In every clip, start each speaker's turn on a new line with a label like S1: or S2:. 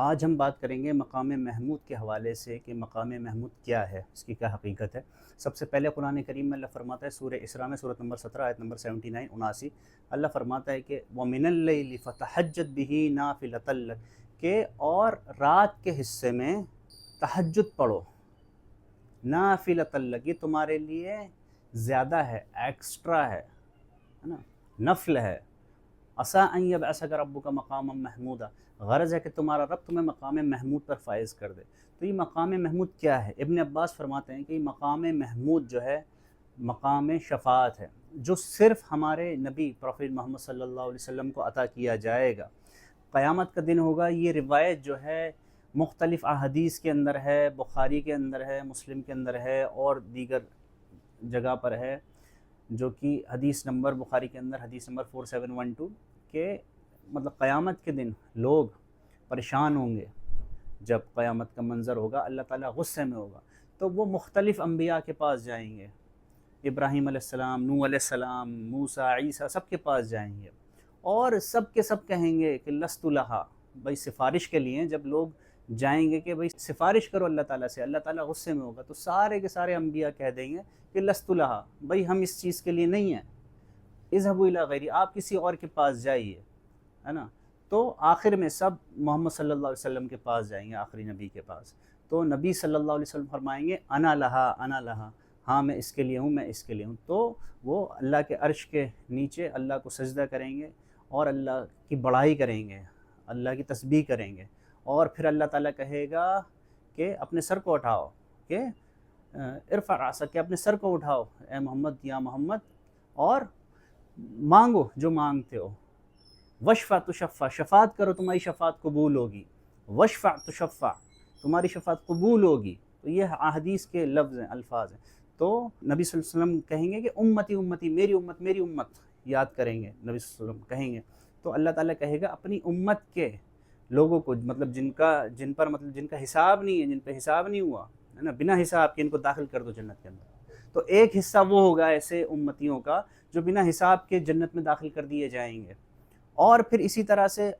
S1: آج ہم بات کریں گے مقام محمود کے حوالے سے کہ مقام محمود کیا ہے، اس کی کیا حقیقت ہے۔ سب سے پہلے قرآن کریم میں اللہ فرماتا ہے سورہ اسراء میں سورۃ نمبر 17 آیت نمبر 79 اللہ فرماتا ہے کہ وَمِنَ اللَّيْلِ فَتَحَجَّدْ بِهِ نَافِلَةً لَكَ، کہ اور رات کے حصے میں تہجد پڑھو، نافلۃ لک، یہ تمہارے لیے زیادہ ہے، ایکسٹرا ہے نا، نفل ہے۔ عسیٰ ان یبعثک ربک مقاما محمودا، غرض ہے کہ تمہارا رب تمہیں مقام محمود پر فائز کر دے۔ تو یہ مقام محمود کیا ہے؟ ابن عباس فرماتے ہیں کہ یہ مقام محمود جو ہے مقام شفاعت ہے، جو صرف ہمارے نبی پروفیٹ محمد صلی اللہ علیہ وسلم کو عطا کیا جائے گا۔ قیامت کا دن ہوگا۔ یہ روایت جو ہے مختلف احادیث کے اندر ہے، بخاری کے اندر ہے، مسلم کے اندر ہے اور دیگر جگہ پر ہے، جو کہ حدیث نمبر بخاری کے اندر حدیث نمبر 4712 کہ مطلب قیامت کے دن لوگ پریشان ہوں گے۔ جب قیامت کا منظر ہوگا، اللہ تعالیٰ غصے میں ہوگا، تو وہ مختلف انبیاء کے پاس جائیں گے، ابراہیم علیہ السلام، نوح علیہ السلام، موسیٰ، عیسیٰ، سب کے پاس جائیں گے اور سب کے سب کہیں گے کہ لست لہا، بھائی سفارش کے لیے جب لوگ جائیں گے کہ بھائی سفارش کرو اللہ تعالیٰ سے، اللہ تعالیٰ غصے میں ہوگا، تو سارے کے سارے انبیاء کہہ دیں گے کہ لست لہا، بھائی ہم اس چیز کے لیے نہیں ہیں، اذهبوا الی غیری، آپ کسی اور کے پاس جائیے، ہے نا۔ تو آخر میں سب محمد صلی اللہ علیہ وسلم کے پاس جائیں گے، آخری نبی کے پاس۔ تو نبی صلی اللہ علیہ وسلم فرمائیں گے انا لہا انا لہا، ہاں میں اس کے لیے ہوں، میں اس کے لیے ہوں۔ تو وہ اللہ کے عرش کے نیچے اللہ کو سجدہ کریں گے اور اللہ کی بڑائی کریں گے، اللہ کی تسبیح کریں گے، اور پھر اللہ تعالیٰ کہے گا کہ اپنے سر کو اٹھاؤ، کہ ارفع راسک، کہ اپنے سر کو اٹھاؤ اے محمد، یا محمد، اور مانگو جو مانگتے ہو، وشفع تشفع، شفاعت کرو تمہاری شفاعت قبول ہوگی، وشفع تشفع، تمہاری شفاعت قبول ہوگی۔ تو یہ احادیث کے لفظ ہیں، الفاظ ہیں۔ تو نبی صلی اللہ علیہ وسلم کہیں گے کہ امتی امتی، میری امت میری امت، یاد کریں گے نبی صلی اللہ علیہ وسلم کہیں گے، تو اللہ تعالیٰ کہے گا اپنی امت کے لوگوں کو، مطلب جن پر مطلب جن کا حساب نہیں ہے، جن پہ حساب نہیں ہوا ہے نا، بنا حساب کے ان کو داخل کر دو جنت کے اندر۔ تو ایک حصہ وہ ہوگا ایسے امتیوں کا جو بنا حساب کے جنت میں داخل کر دیے جائیں گے۔ اور پھر اسی طرح سے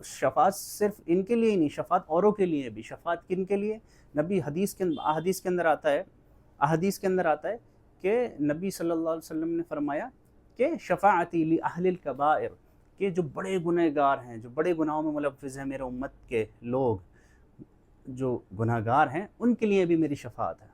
S1: شفاعت صرف ان کے لیے ہی نہیں، شفاعت اوروں کے لیے بھی۔ شفاعت کن کے لیے؟ نبی احادیث کے اندر آتا ہے کہ نبی صلی اللہ علیہ وسلم نے فرمایا کہ شفاعتی لأہل الکبائر، کہ جو بڑے گناہ گار ہیں، جو بڑے گناہوں میں ملوث ہیں، میرے امت کے لوگ جو گناہ گار ہیں، ان کے لیے بھی میری شفاعت ہے۔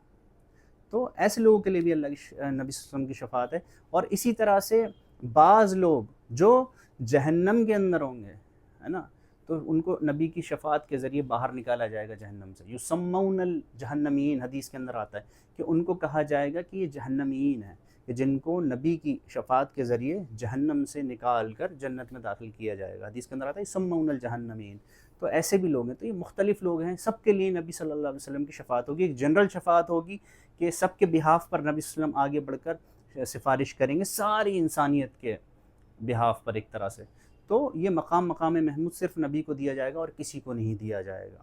S1: تو ایسے لوگوں کے لیے بھی اللہ کی نبی صلی اللہ علیہ وسلم کی شفاعت ہے۔ اور اسی طرح سے بعض لوگ جو جہنم کے اندر ہوں گے، ہے نا، تو ان کو نبی کی شفاعت کے ذریعے باہر نکالا جائے گا جہنم سے۔ یسمون الجہنمین، حدیث کے اندر آتا ہے کہ ان کو کہا جائے گا کہ یہ جہنمین ہیں، کہ جن کو نبی کی شفاعت کے ذریعے جہنم سے نکال کر جنت میں داخل کیا جائے گا۔ حدیث کے اندر آتا ہے یسمون الجہنمین۔ تو ایسے بھی لوگ ہیں، تو یہ مختلف لوگ ہیں، سب کے لیے نبی صلی اللہ علیہ وسلم کی شفاعت ہوگی۔ ایک جنرل شفاعت ہوگی کہ سب کے بہاف پر نبی صلی اللہ علیہ وسلم آگے بڑھ کر سفارش کریں گے، ساری انسانیت کے بہاف پر ایک طرح سے۔ تو یہ مقام محمود صرف نبی کو دیا جائے گا اور کسی کو نہیں دیا جائے گا۔